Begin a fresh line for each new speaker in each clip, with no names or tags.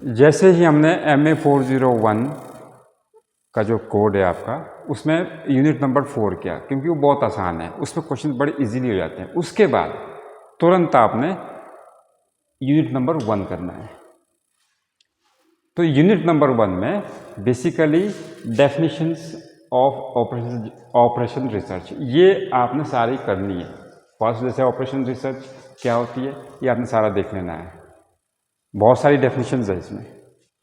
जैसे ही हमने MA401 का जो कोड है आपका, उसमें यूनिट नंबर 4 किया, क्योंकि वो बहुत आसान है, उसमें क्वेश्चन बड़े इजीली हो जाते हैं। उसके बाद तुरंत आपने यूनिट नंबर 1 करना है। तो यूनिट नंबर 1 में basically definitions of operation research, ये आपने सारी करनी है। फर्स्ट जैसे ऑपरेशन रिसर्च क्या होती है, ये आपने सारा देख लेना है। बहुत सारी डेफिनेशंस है इसमें,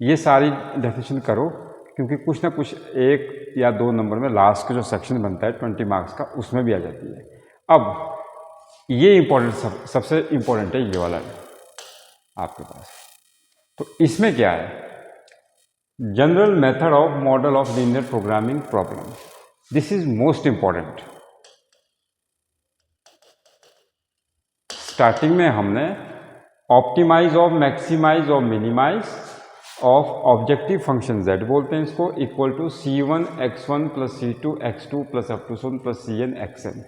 ये सारी डेफिनेशन करो, क्योंकि कुछ ना कुछ 1 या 2 नंबर में लास्ट का जो सेक्शन बनता है 20 मार्क्स का, उसमें भी आ जाती है। अब ये इम्पोर्टेंट, सबसे इम्पोर्टेंट है ये वाला आपके पास। तो इसमें क्या है, general method of model of linear programming problem, this is most important. Starting में हमने ऑप्टिमाइज और मैक्सिमाइज और minimise of objective function z बोलते हैं इसको, equal to c1 x1 plus c2 x2 plus up to so on plus cn xn,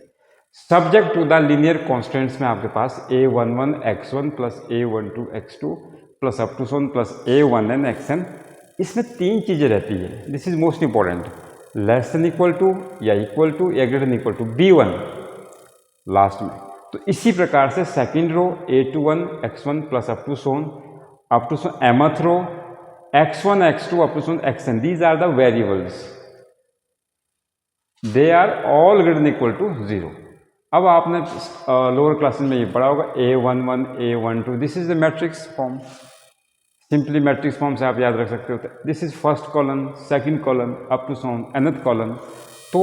subject to the linear constants में आपके पास a11 x1 plus a12 x2 plus up to so on plus a1n xn। इसमें 3 चीज़ें रहती है, this is most important, less than equal to या equal to या greater than equal to b1 last में। तो इसी प्रकार से second row a21 x1 plus up to so on mth row x1 x2 up to so on xn, these are the variables, they are all greater than equal to 0। अब आपने lower classes में ये पढ़ा होगा a11 a12, this is the matrix form, simply matrix form से आप याद रख सकते हो। This is first column, second column up to so on nth column. तो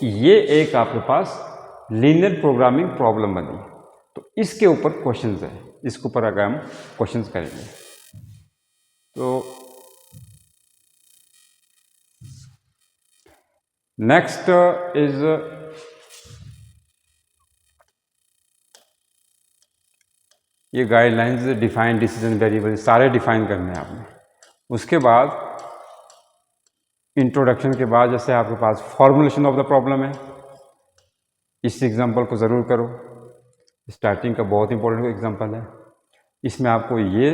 ये एक आपके पास लीनियर प्रोग्रामिंग प्रॉब्लम बनी। तो इसके ऊपर क्वेश्चंस है, इसके ऊपर अगर हम क्वेश्चंस करेंगे तो नेक्स्ट इज ये गाइडलाइंस, डिफाइन डिसीजन वेरिएबल, सारे डिफाइन करने हैं आपने। उसके बाद इंट्रोडक्शन के बाद जैसे आपके पास फॉर्मुलेशन ऑफ द प्रॉब्लम है, इस एग्जांपल को ज़रूर करो, स्टार्टिंग का बहुत इंपॉर्टेंट एग्जांपल है। इसमें आपको ये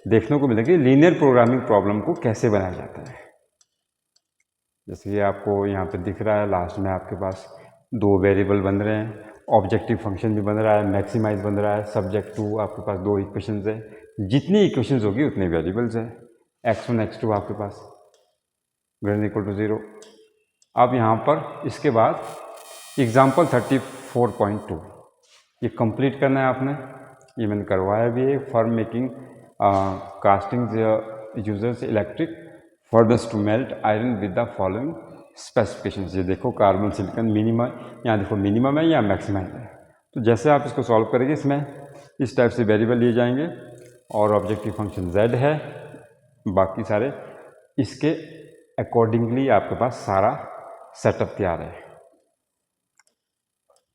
देखने को मिलेगा कि लीनियर प्रोग्रामिंग प्रॉब्लम को कैसे बनाया जाता है। जैसे कि आपको यहाँ पे दिख रहा है, लास्ट में आपके पास 2 वेरिएबल बन रहे हैं, ऑब्जेक्टिव फंक्शन भी बन रहा है, मैक्सिमाइज बन रहा है, सब्जेक्ट टू आपके पास 2 इक्वेशंस है, जितनी इक्वेशंस होगी उतने वेरिएबल्स है, x1 x2 आपके पास ग्रेटर इक्वल टू 0। अब यहाँ पर इसके बाद एग्जाम्पल 34.2 ये कंप्लीट करना है आपने, ये मैंने करवाया भी है। For making casting users electric furnace to melt iron with the following specifications. ये देखो कार्बन सिलिकॉन मिनिमम, यहाँ देखो मिनिमम है या मैक्सिमम है। तो जैसे आप इसको सॉल्व करेंगे, इसमें इस टाइप से वेरिएबल लिए जाएंगे और ऑब्जेक्टिव फंक्शन z है, बाकी सारे इसके अकॉर्डिंगली आपके पास सारा सेटअप तैयार है।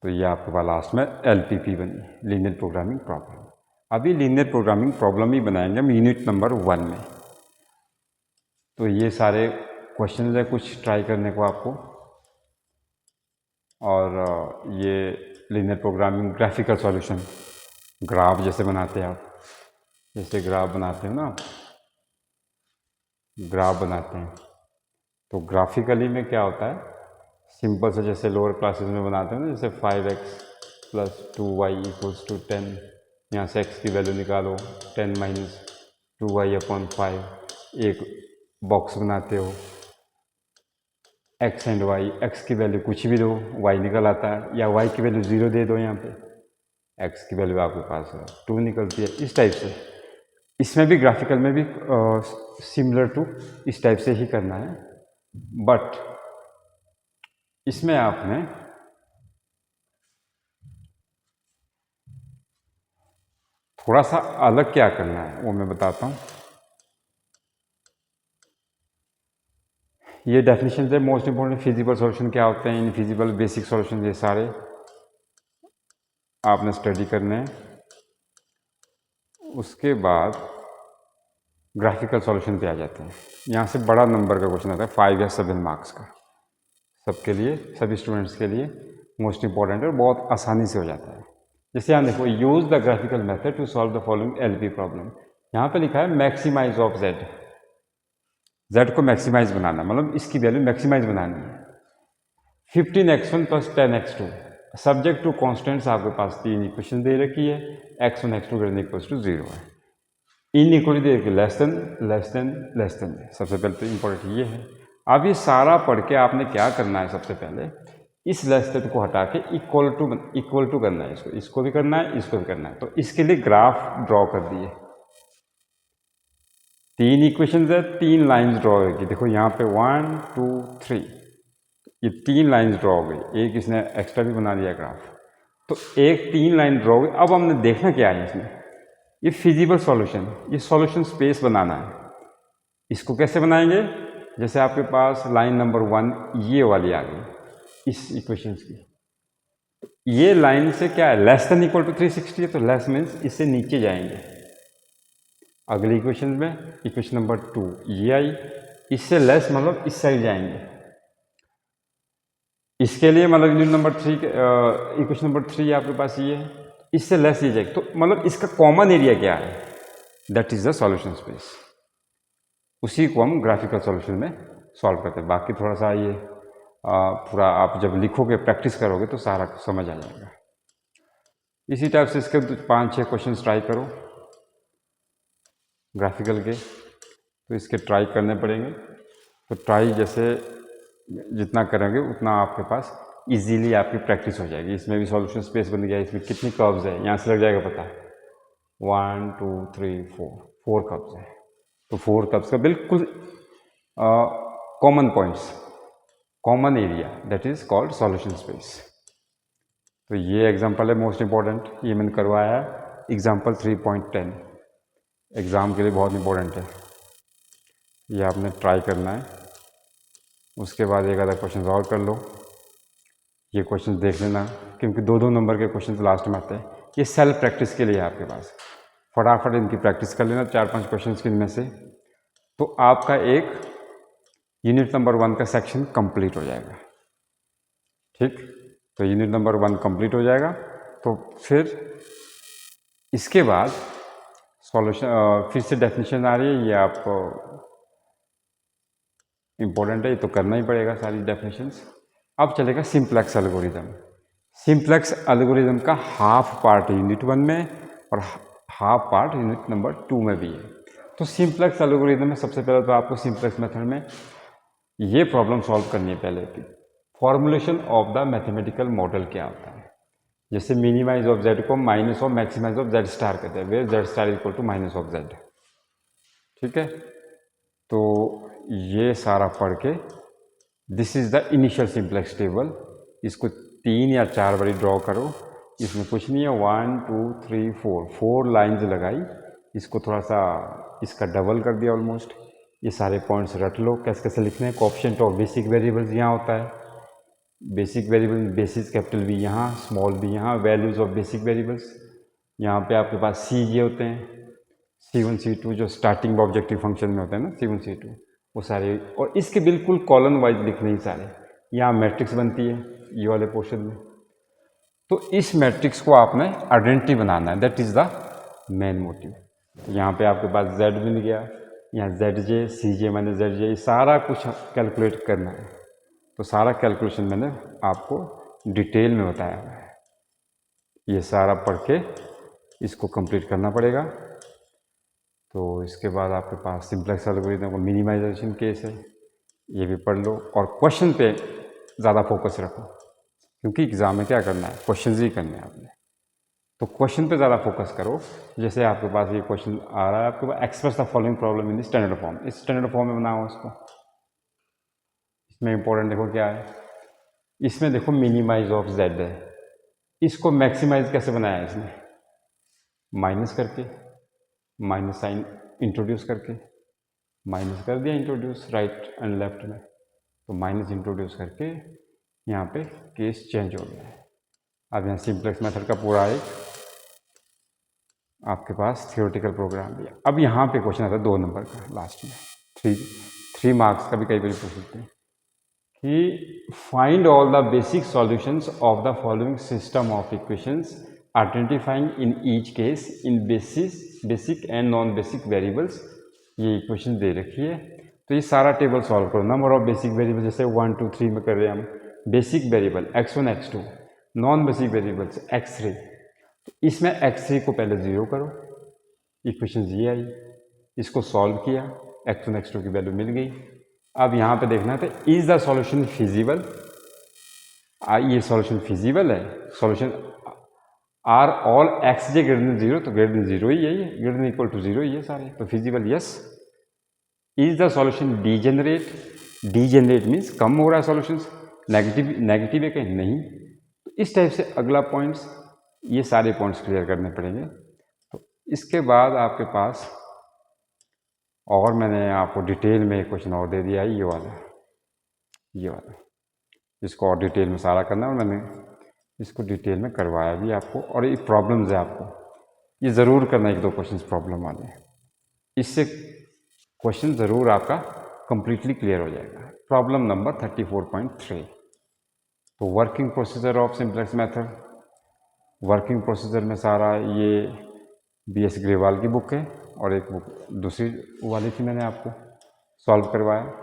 तो ये आपके पास लास्ट में LPP बनी, लीनियर प्रोग्रामिंग प्रॉब्लम। अभी लीनियर प्रोग्रामिंग प्रॉब्लम ही बनाएंगे हम यूनिट नंबर 1 में। तो ये सारे क्वेश्चन है, कुछ ट्राई करने को आपको। और ये linear programming graphical solution, graph जैसे बनाते हैं आप, जैसे ग्राफ बनाते हो ना, ग्राफ बनाते हैं, तो ग्राफिकली में क्या होता है, सिंपल से जैसे लोअर क्लासेस में बनाते हैं ना, जैसे 5x plus 2y equals to 10, यहाँ से x की वैल्यू निकालो, 10 माइनस 2y अपॉन 5, एक बॉक्स बनाते हो, x एंड y, x की वैल्यू कुछ भी दो, y निकल आता है, या y की वैल्यू 0 दे दो, यहाँ पे x की वैल्यू आपके पास 2 निकलती है। इस टाइप से इसमें भी ग्राफिकल में भी सिमिलर टू इस टाइप से ही करना है, बट इसमें आपने थोड़ा सा अलग क्या करना है वो मैं बताता हूँ। ये डेफिनेशन है मोस्ट इंपॉर्टेंट, फिजिबल सॉल्यूशन क्या होते हैं, इनफिजिबल, बेसिक सॉल्यूशन, ये सारे आपने स्टडी करने हैं। उसके बाद ग्राफिकल सॉल्यूशन पे आ जाते हैं। यहाँ से बड़ा नंबर का क्वेश्चन आता है, 5 या 7 मार्क्स का, सबके लिए, सभी स्टूडेंट्स के लिए मोस्ट इंपॉर्टेंट है और बहुत आसानी से हो जाता है। जैसे यहाँ देखो, use the graphical method to solve the following LP problem. यहाँ पे लिखा है मैक्सिमाइज ऑफ जेड, जेड को मैक्सिमाइज बनाना, मतलब इसकी वैल्यू मैक्सिमाइज बनानी है। 15x1 plus 10x2 subject to constants आपके पास 3 इक्वेशन दे रखी है, x1 x2 greater equals to 0 है, इन इक्वलिटी दे रखी है लेस देन। सबसे पहले तो इम्पोर्टेंट ये है। अब ये सारा पढ़ के आपने क्या करना है, सबसे पहले इस लेस देन को हटा के इक्वल टू करना है, इसको भी करना है, इसको भी करना है। तो इसके लिए ग्राफ ड्रॉ कर दिए, 3 इक्वेशंस है, 3 लाइंस ड्रॉ होगी। देखो यहाँ पे 1 2 3 ये 3 लाइंस ड्रॉ हो गई, एक इसने एक्स्ट्रा भी बना दिया ग्राफ। तो एक 3 लाइन ड्रॉ हो गई। अब हमने देखना क्या है इसमें, ये फिजिबल सॉल्यूशन, ये सॉल्यूशन स्पेस बनाना है। इसको कैसे बनाएंगे, जैसे आपके पास लाइन नंबर 1 ये वाली आ गई इस इक्वेशंस की, ये लाइन से क्या है, लेस देन इक्वल टू 360 है, तो लेस मीन्स इससे नीचे जाएंगे। अगली इक्वेशन में इक्वेशन नंबर 2 ये आई, इससे लेस मतलब इस साइड जाएंगे। इसके लिए मतलब यूनिट नंबर 3 इक्वेशन नंबर 3 आपके पास ये है, इससे लेस ये जाएगी। तो मतलब इसका कॉमन एरिया क्या है, that is the solution space. उसी को हम ग्राफिकल सॉल्यूशन में सॉल्व करते हैं। बाकी थोड़ा सा ये पूरा आप जब लिखोगे, प्रैक्टिस करोगे तो सारा समझ आ जाएगा। इसी टाइप से इसके 5-6 क्वेश्चन ट्राई करो ग्राफिकल के, तो इसके ट्राई करने पड़ेंगे। तो ट्राई जैसे जितना करेंगे उतना आपके पास इजीली आपकी प्रैक्टिस हो जाएगी। इसमें भी सॉल्यूशन स्पेस बन गया, इसमें कितनी कर्व्स है यहाँ से लग जाएगा पता, 1 2 3 4 कर्व्स है। तो 4 कर्व्स का बिल्कुल common points, common area, that is called solution space. तो ये एग्जांपल है मोस्ट इंपॉर्टेंट, ये मैंने करवाया है एग्जांपल 3.10, एग्ज़ाम के लिए बहुत इंपॉर्टेंट है, ये आपने ट्राई करना है। उसके बाद एक आधा क्वेश्चन और कर लो, ये क्वेश्चन देख लेना, क्योंकि 2-2 नंबर के क्वेश्चन लास्ट में आते हैं। ये सेल्फ प्रैक्टिस के लिए है आपके पास, फटाफट इनकी प्रैक्टिस कर लेना 4-5 क्वेश्चन की इनमें से, तो आपका एक यूनिट नंबर 1 का सेक्शन कंप्लीट हो जाएगा। ठीक, तो यूनिट नंबर 1 कंप्लीट हो जाएगा। तो फिर इसके बाद सॉल्यूशन, फिर से डेफिनेशन आ रही है, ये आपको इम्पोर्टेंट है, ये तो करना ही पड़ेगा सारी डेफिनेशंस। अब चलेगा सिंप्लेक्स एल्गोरिदम। सिंप्लेक्स एल्गोरिदम का हाफ पार्ट यूनिट 1 में और हाफ पार्ट यूनिट नंबर 2 में भी है। तो सिंप्लेक्स एल्गोरिदम में सबसे पहले तो आपको सिंप्लेक्स मेथड में ये प्रॉब्लम सॉल्व करनी है। पहले की formulation of the mathematical model क्या होता है, जैसे मिनिमाइज ऑफ जेड को minus of maximise of Z star कहते हैं, where Z star equal to minus of Z. ठीक है, तो ये सारा पढ़ के this is the initial simplex table, इसको 3 या 4 बारी ड्रॉ करो। इसमें कुछ नहीं है, 1 2 3 4 लाइन्स लगाई, इसको थोड़ा सा इसका डबल कर दिया ऑलमोस्ट। ये सारे पॉइंट्स रट लो, कैसे कैसे लिखने हैं। कोएफिशिएंट ऑफ बेसिक वेरिएबल्स यहाँ होता है, बेसिक वेरिएबल बेसिस कैपिटल भी यहाँ, स्मॉल भी यहाँ, वैल्यूज़ ऑफ बेसिक वेरिएबल्स यहाँ पे आपके पास सी जे होते हैं, C1 C2 जो स्टार्टिंग ऑब्जेक्टिव फंक्शन में होते हैं ना, C1 C2 वो सारे, और इसके बिल्कुल कॉलम वाइज लिखने ही सारे। यहाँ मैट्रिक्स बनती है ये वाले पोर्शन में, तो इस मैट्रिक्स को आपने आइडेंटिटी बनाना है, that is the main motive. तो यहाँ पे आपके पास Z मिल गया, यहाँ ZJ CJ माइनस ZJ, ये सारा कुछ कैलकुलेट करना है। तो सारा कैलकुलेशन मैंने आपको डिटेल में बताया है, ये सारा पढ़ के इसको कंप्लीट करना पड़ेगा। तो इसके बाद आपके पास सिंप्लेक्स एल्गोरिथम का मिनिमाइजेशन केस है, ये भी पढ़ लो, और क्वेश्चन पे ज़्यादा फोकस रखो, क्योंकि एग्ज़ाम में क्या करना है, क्वेश्चन ही करने हैं आपने। तो क्वेश्चन पे ज़्यादा फोकस करो। जैसे आपके पास ये क्वेश्चन आ रहा है आपके पास, express the following problem in standard form, इस स्टैंडर्ड फॉर्म में बनाओ इसको। इसमें इंपॉर्टेंट देखो क्या है, इसमें देखो मिनिमाइज ऑफ जेड है, इसको मैक्सिमाइज कैसे बनाया है इसने, माइनस करके, माइनस साइन इंट्रोड्यूस करके, माइनस कर दिया इंट्रोड्यूस राइट एंड लेफ्ट में, तो माइनस इंट्रोड्यूस करके यहाँ पे केस चेंज हो गया है। अब यहाँ सिंप्लेक्स मेथड का पूरा एक आपके पास थियोरेटिकल प्रोग्राम दिया। अब यहाँ पे क्वेश्चन आता है 2 नंबर का लास्ट में, 3 मार्क्स का भी कई बार पूछ सकते हैं कि find all the basic solutions of the following system of equations identifying in each case in basic and non basic variables, ये इक्वेशन दे रखी है। तो ये सारा टेबल सॉल्व करो। नंबर ऑफ बेसिक वेरिएबल जैसे 1 2 3 में कर रहे हैं हम, basic variable x1 x2, non basic variables x3। तो इसमें x3 को पहले 0 करो, इक्वेशन ये आई, इसको सॉल्व किया, x1 x2 की वैल्यू मिल गई। अब यहाँ पे देखना था इज द सॉल्यूशन फिजिबल, ये सॉल्यूशन फिजिबल है, solution are all X J greater than 0, तो ग्रेटर देन 0 ही है, ये ग्रेटर देन इक्वल टू 0 ही है सारे, तो feasible yes. Is the solution degenerate, degenerate means कम हो रहा है सॉल्यूशन, नेगेटिव है कहीं नहीं। तो इस टाइप से अगला पॉइंट्स, ये सारे पॉइंट्स क्लियर करने पड़ेंगे। तो इसके बाद आपके पास और मैंने आपको डिटेल में एक क्वेश्चन और दे दिया है, ये वाला इसको और डिटेल में सारा करना है, और मैंने इसको डिटेल में करवाया भी आपको। और ये प्रॉब्लम्स है आपको, ये ज़रूर करना, 1-2 क्वेश्चन प्रॉब्लम वाले, इससे क्वेश्चन ज़रूर आपका कंप्लीटली क्लियर हो जाएगा। प्रॉब्लम नंबर 34.3, तो working procedure of simplex method, working procedure में सारा ये BS ग्रेवाल की बुक है, और एक बुक दूसरी वाली थी मैंने आपको सॉल्व करवाया।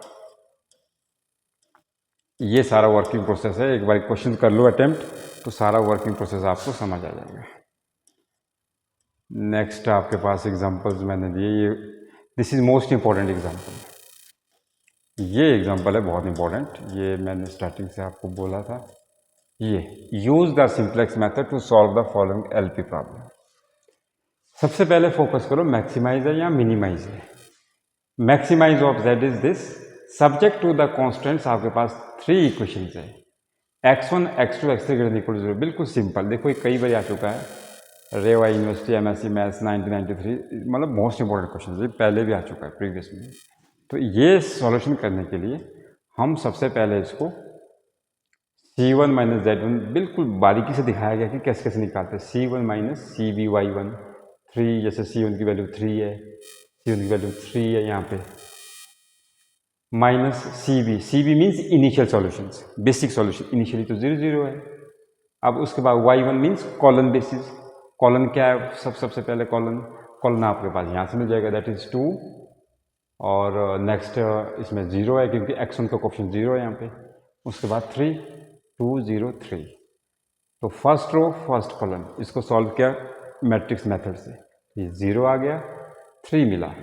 ये सारा वर्किंग प्रोसेस है, एक बार क्वेश्चन कर लो अटेम्प्ट, तो सारा वर्किंग प्रोसेस आपको समझ आ जाएगा। नेक्स्ट आपके पास एग्जांपल्स मैंने दिए, ये this is most important example, ये एग्जांपल है बहुत इंपॉर्टेंट, ये मैंने स्टार्टिंग से आपको बोला था। ये use the simplex method to solve the following LP problem. सबसे पहले फोकस करो मैक्सिमाइज है या मिनिमाइज है। Maximise of z is this, subject to the constants आपके पास 3 इक्वेशंस है, x1 x2 x3 greater than equal to 0, बिल्कुल सिंपल। देखो ये कई बार आ चुका है, रेवा यूनिवर्सिटी MSc मैथ्स 1993, मतलब मोस्ट इंपॉर्टेंट क्वेश्चन, ये पहले भी आ चुका है प्रीवियस में। तो ये सॉल्यूशन करने के लिए हम सबसे पहले इसको C1 माइनस Z1 बिल्कुल बारीकी से दिखाया गया कि कैसे कैसे निकालते हैं। C1 माइनस CBY1 3, जैसे C1 की वैल्यू 3 है, C1 की वैल्यू 3 है यहाँ पे, minus CB means initial solutions, basic solution, initially तो 0 0 है। अब उसके बाद Y1 means colon basis, colon क्या है, सबसे पहले कॉलन आपके पास यहाँ से मिल जाएगा, दैट इज 2, और नेक्स्ट इसमें 0 है क्योंकि x1 का कोएफिशिएंट 0 है यहाँ पे। उसके बाद 3 2 0 3, तो फर्स्ट रो फर्स्ट कॉलम, इसको सॉल्व किया मैट्रिक्स मेथड से, ये 0 आ गया, 3 मिला।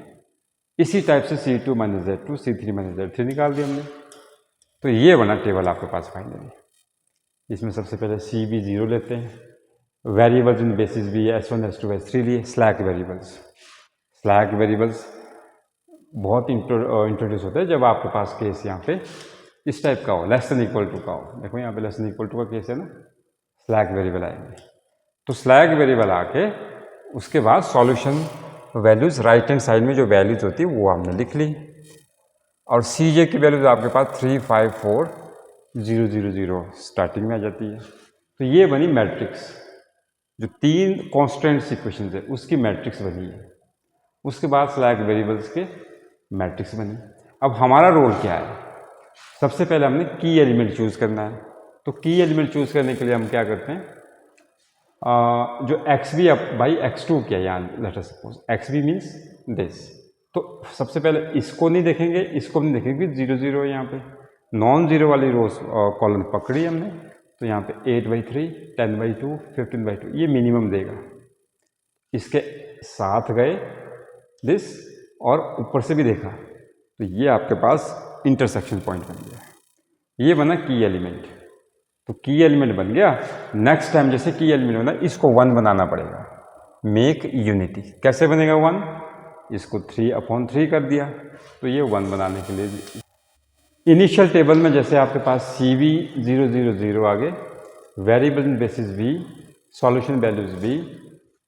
इसी टाइप से C2 minus Z2 C3 minus Z3 निकाल दिया हमने। तो ये बना टेबल आपके पास फाइनली। इसमें सबसे पहले CB 0 लेते हैं, वेरिएबल्स इन बेसिस भी S1 S2 S3 लिए, स्लैक वेरिएबल्स बहुत इंट्रोड्यूस होते हैं जब आपके पास केस यहाँ पे इस टाइप का हो, लेस देन इक्वल टू का हो। देखो यहाँ पे लेस देन इक्वल टू का केस है ना, स्लैक वेरिएबल आएंगे। तो स्लैक वेरिएबल आके उसके बाद solution values right hand side में जो वैल्यूज होती है वो हमने लिख ली, और CJ की वैल्यूज आपके पास 3 5 4 0 0 0 स्टार्टिंग में आ जाती है। तो ये बनी मैट्रिक्स, जो 3 कॉन्स्टेंट इक्वेशंस है उसकी मैट्रिक्स बनी है। उसके बाद स्लैक वेरिएबल्स के मैट्रिक्स बनी। अब हमारा रोल क्या है, सबसे पहले हमने की एलिमेंट चूज करना है। तो की एलिमेंट चूज करने के लिए हम क्या करते हैं, जो XB बाई X2 क्या यहाँ let us suppose XB means this, तो सबसे पहले इसको नहीं देखेंगे, इसको नहीं देखेंगे, 0 0 है यहाँ पे, नॉन जीरो वाली रोज कॉलम पकड़ी हमने, तो यहाँ पे 8/3 10/2 15/2 ये मिनिमम देगा। इसके साथ गए दिस और ऊपर से भी देखा, तो ये आपके पास इंटरसेक्शन पॉइंट बन गया, ये बना की एलिमेंट। तो की एलिमेंट बन गया, नेक्स्ट टाइम जैसे की एलिमेंट बना इसको 1 बनाना पड़ेगा, मेक यूनिटी। कैसे बनेगा 1, इसको 3/3 कर दिया, तो ये 1 बनाने के लिए इनिशियल टेबल में जैसे आपके पास CB 0 0 0 आगे, variable basis V, solution values V,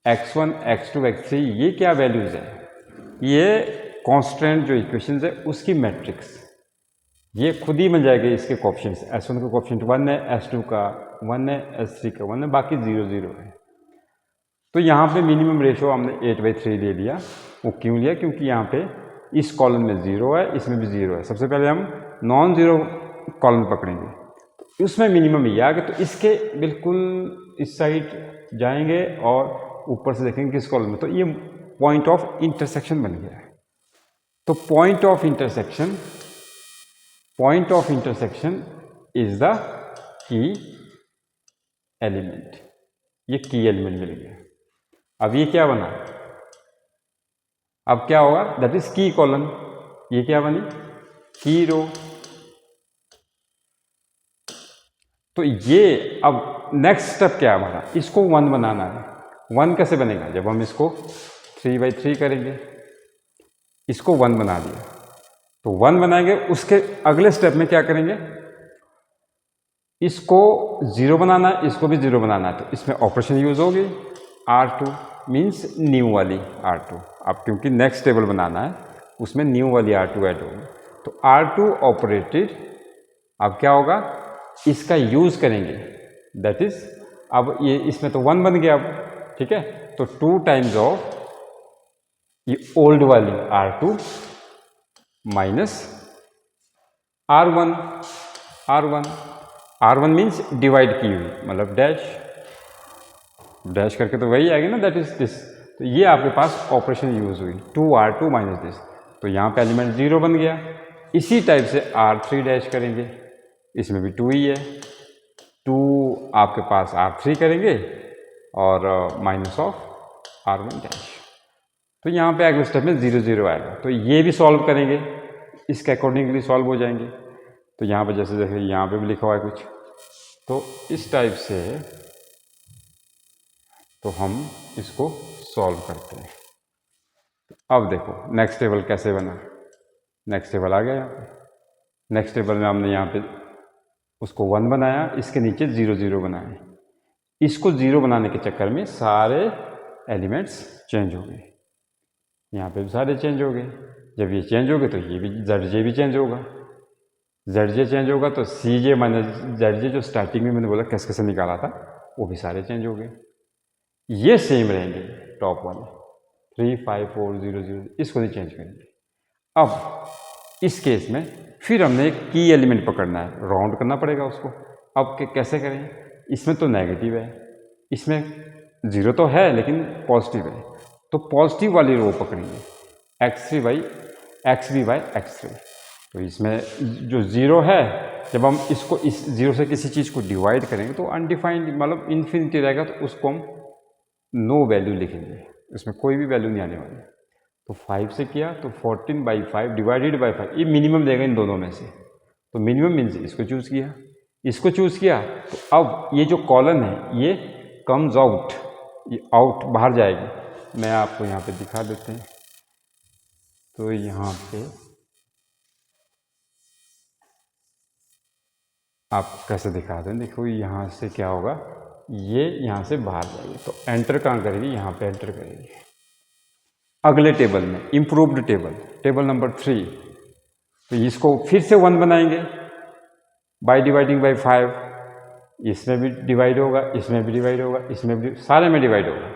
x1 x2 x3 ये क्या वैल्यूज है, ये कांस्टेंट जो इक्वेशंस है उसकी मैट्रिक्स, ये खुद ही बन जाएगी। इसके कोएफिशिएंट्स, S1 का कोएफिशिएंट 1 है, S2 का 1 है, S3 का 1 है, बाकी 0 0 है। तो यहाँ पे मिनिमम रेशो हमने 8/3 ले लिया। वो क्यों लिया, क्योंकि यहाँ पे इस कॉलम में 0 है, इसमें भी 0 है। सबसे पहले हम नॉन जीरो कॉलम पकड़ेंगे, तो उसमें मिनिमम ये आ गया, तो इसके बिल्कुल इस साइड जाएंगे और ऊपर से देखेंगे किस कॉलम में, तो ये पॉइंट ऑफ इंटरसेक्शन बन गया है। तो point of intersection is the key element, ये की एलिमेंट मिल गया। अब ये क्या बना, अब क्या होगा, दैट इज की कॉलम, ये क्या बनी, की रो। तो ये अब नेक्स्ट स्टेप क्या है हमारा, इसको 1 बनाना है। 1 कैसे बनेगा, जब हम इसको 3/3 करेंगे, इसको 1 बना दिया, तो 1 बनाएंगे। उसके अगले स्टेप में क्या करेंगे, इसको 0 बनाना है, इसको भी 0 बनाना है, तो इसमें ऑपरेशन यूज होगी R2 मीन्स न्यू वाली R2। अब क्योंकि नेक्स्ट टेबल बनाना है, उसमें न्यू वाली R2 ऐड होगी, तो R2 ऑपरेटेड। अब क्या होगा, इसका यूज करेंगे, दैट इज, अब ये इसमें तो 1 बन गया अब, ठीक है, तो 2 टाइम्स ऑफ ये ओल्ड वाली R2 minus R1 means divide की हुई, मतलब डैश करके तो वही आएगी ना, दैट इज दिस। तो ये आपके पास ऑपरेशन यूज हुई 2R2 माइनस दिस, तो यहाँ पे एलिमेंट 0 बन गया। इसी टाइप से R3 डैश करेंगे, इसमें भी 2 ही है, 2 आपके पास R3 करेंगे और माइनस ऑफ R1 डैश। तो यहाँ पे अगले स्टेप में 0 0 आएगा, तो ये भी सॉल्व करेंगे, इसके अकॉर्डिंगली सॉल्व हो जाएंगे। तो यहाँ पे जैसे देखिए यहाँ पे भी लिखा हुआ है कुछ, तो इस टाइप से तो हम इसको सॉल्व करते हैं। अब देखो नेक्स्ट टेबल कैसे बना, नेक्स्ट टेबल आ गया यहाँ पे। नेक्स्ट टेबल में हमने यहाँ पे उसको 1 बनाया, इसके नीचे 0 0 बनाए। इसको 0 बनाने के चक्कर में सारे एलिमेंट्स चेंज हो गए, यहाँ पे भी सारे चेंज हो गए। जब ये चेंज हो गए तो ये भी ZJ भी चेंज होगा, ZJ चेंज होगा तो CJ माइनस ZJ जो स्टार्टिंग में मैंने बोला कैसे कैसे निकाला था, वो भी सारे चेंज हो गए। ये सेम रहेंगे टॉप वाले 3 5 4 0 0, इसको नहीं चेंज करेंगे। अब इस केस में फिर हमने एक की एलिमेंट पकड़ना है, राउंड करना पड़ेगा उसको। अब कैसे करें, इसमें तो नेगेटिव है, इसमें 0 तो है लेकिन पॉजिटिव है, तो पॉजिटिव वाली रो पकड़ेंगे, XB बाई X3। तो इसमें जो 0 है, जब हम इसको इस 0 से किसी चीज़ को डिवाइड करेंगे तो अनडिफाइंड मतलब इन्फिनिटी रहेगा, तो उसको हम नो वैल्यू लिखेंगे, इसमें कोई भी वैल्यू नहीं आने वाली। तो 5 से किया तो 14/5 डिवाइडेड बाई 5, ये मिनिमम देगा इन दोनों में से, तो मिनिमम मीन्स इसको चूज़ किया, इसको चूज़ किया। तो अब ये जो कॉलन है ये कम्स आउट, ये आउट बाहर जाएगी। मैं आपको यहाँ पे दिखा देते हैं, तो यहाँ पे आप कैसे दिखा दें, देखो यहाँ से क्या होगा, ये यहाँ से बाहर जाएगी, तो एंटर कहाँ करेगी, यहाँ पे एंटर करेगी। अगले टेबल में इम्प्रूव्ड टेबल नंबर 3, तो इसको फिर से 1 बनाएंगे बाय डिवाइडिंग बाय 5, इसमें भी डिवाइड होगा, इसमें भी डिवाइड होगा, इसमें भी, सारे में डिवाइड होगा।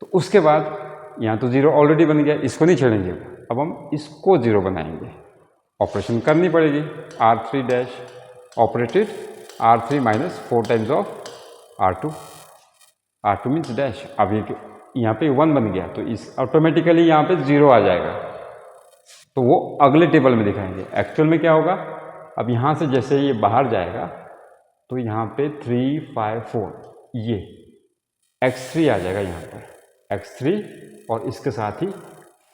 तो उसके बाद यहाँ तो 0 ऑलरेडी बन गया, इसको नहीं छेड़ेंगे, अब हम इसको 0 बनाएंगे, ऑपरेशन करनी पड़ेगी। R3 dash operated, R3 minus 4 times of R2 means dash. अब ये यहाँ पे 1 बन गया, तो इस ऑटोमेटिकली यहाँ पे 0 आ जाएगा, तो वो अगले टेबल में दिखाएंगे। एक्चुअल में क्या होगा, अब यहाँ से जैसे ये बाहर जाएगा तो यहाँ पे 3 5 4 ये X3 आ जाएगा यहाँ पर, X3, और इसके साथ ही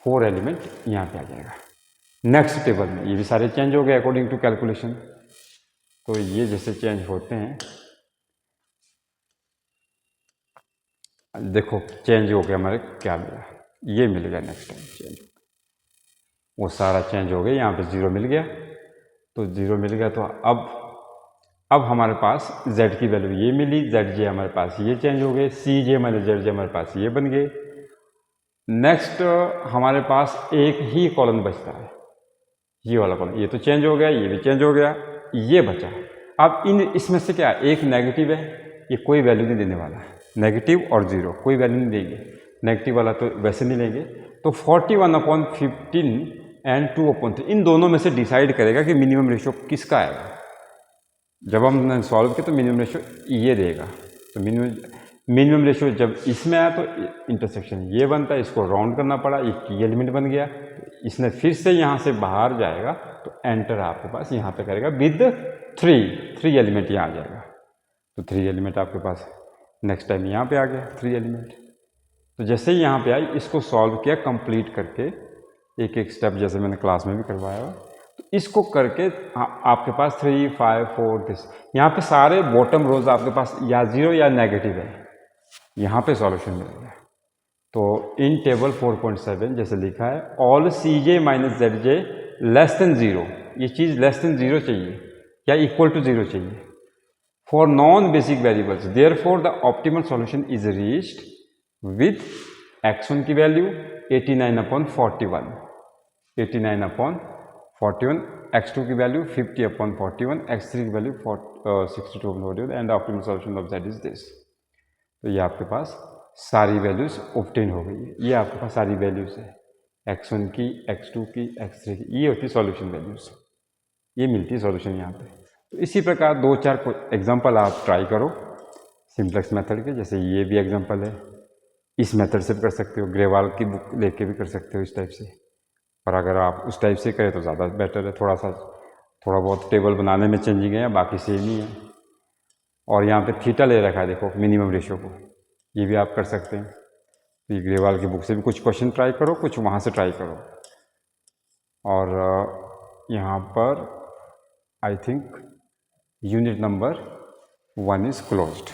4 एलिमेंट यहाँ पे आ जाएगा नेक्स्ट टेबल में। ये भी सारे चेंज हो गए अकॉर्डिंग टू कैलकुलेशन। तो ये जैसे चेंज होते हैं, देखो चेंज हो गया, हमारे क्या मिला, ये मिल गया नेक्स्ट टाइम चेंज, वो सारा चेंज हो गया, यहाँ पे 0 मिल गया, तो 0 मिल गया। तो अब हमारे पास Z की वैल्यू ये मिली, ZJ हमारे पास ये चेंज हो गए, CJ माइनस ZJ हमारे पास ये बन गए। नेक्स्ट हमारे पास एक ही कॉलम बचता है, ये वाला कॉलम, ये तो चेंज हो गया, ये भी चेंज हो गया, ये बचा। अब इसमें से क्या, एक नेगेटिव है, ये कोई वैल्यू नहीं देने वाला है, नेगेटिव और 0 कोई वैल्यू नहीं देंगे, नेगेटिव वाला तो वैसे नहीं लेंगे। तो 41/15 एंड 2/3 इन दोनों में से डिसाइड करेगा कि मिनिमम रेशियो किसका आएगा। जब हमने सॉल्व किया तो मिनिमम रेशियो ये देगा, तो मिनिमम रेशियो जब इसमें आया तो इंटरसेक्शन ये बनता है, इसको राउंड करना पड़ा, एक की एलिमेंट बन गया। इसने फिर से यहाँ से बाहर जाएगा तो एंटर आपके पास यहाँ पे करेगा विद 3 एलिमेंट यहाँ आ जाएगा। तो 3 एलिमेंट आपके पास नेक्स्ट टाइम यहाँ पे आ गया 3 एलिमेंट। तो जैसे ही यहाँ पे आई इसको सॉल्व किया कंप्लीट करके, एक एक स्टेप जैसे मैंने क्लास में भी करवाया। तो इसको करके आपके पास 3, 5, 4 दिस, यहाँ पे सारे बॉटम रोज आपके पास या 0 या नेगेटिव है, यहाँ पे सॉल्यूशन मिलेगा। तो इन टेबल 4.7 जैसे लिखा है all Cj minus Zj less than 0, ये चीज़ लेस देन 0 चाहिए या इक्वल टू 0 चाहिए for non basic variables, therefore the optimal solution is reached with x1 की वैल्यू 89/41, 89/41, x2 की वैल्यू 50/41, x3 की value 62/41 and optimal solution of z is this. तो ये आपके पास सारी वैल्यूज ऑब्टेन हो गई है, ये आपके पास सारी वैल्यूज है x1 की, x2 की, x3 की, ये होती सॉल्यूशन वैल्यूज, ये मिलती है सॉल्यूशन यहाँ पे। तो इसी प्रकार 2-4 एग्जांपल आप ट्राई करो सिंप्लेक्स मेथड के, जैसे ये भी एग्जांपल है, इस मेथड से भी कर सकते हो, ग्रेवाल की बुक लेके भी कर सकते हो इस टाइप से। पर अगर आप उस टाइप से करें तो ज़्यादा बेटर है, थोड़ा बहुत टेबल बनाने में चेंजिंग है, बाकी सेम ही है। और यहाँ पे थीटा ले रखा है देखो मिनिमम रेशियो को, ये भी आप कर सकते हैं। ये ग्रेवाल की बुक से भी कुछ क्वेश्चन ट्राई करो, कुछ वहाँ से ट्राई करो। और यहाँ पर I think unit number 1 is closed.